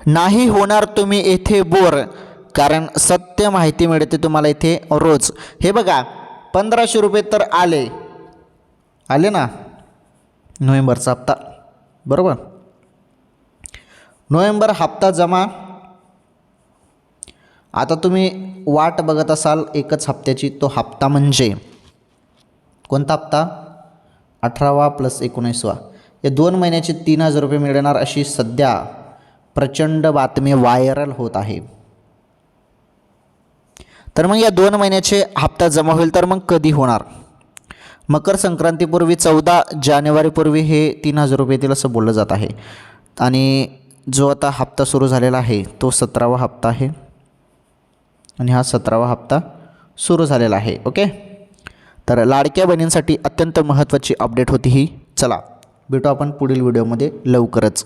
नाही होणार तुम्ही येथे बोर, कारण सत्य माहिती मिळते तुम्हाला इथे रोज. हे बघा 1500 रुपये तर आले ना नोव्हेंबरचा हप्ता, बरोबर. नोव्हेंबर हप्ता जमा. आता तुम्ही वाट बघत असाल एकच हप्त्याची, तो हप्ता म्हणजे कोणता हप्ता? 18वा + 19वा. या 2 महिन्याचे 3000 रुपये मिळणार अशी सध्या प्रचंड बातमी व्हायरल होत आहे. तर मग या 2 महिन्याचे हप्ता जमा होईल तर मग कधी होणार? मकर संक्रांतीपूर्वी 14 जानेवारीपूर्वी हे 3000 रुपये येतील असं बोललं जात आहे. आणि जो आता हप्ता सुरू झालेला आहे तो 17वा हप्ता आहे आणि हा 17वा हप्ता सुरू झालेला आहे. ओके. तर लाडक्या बहिणींसाठी अत्यंत महत्त्वाची अपडेट होती ही. चला भेटू आपण पुढील व्हिडिओमध्ये लवकरच.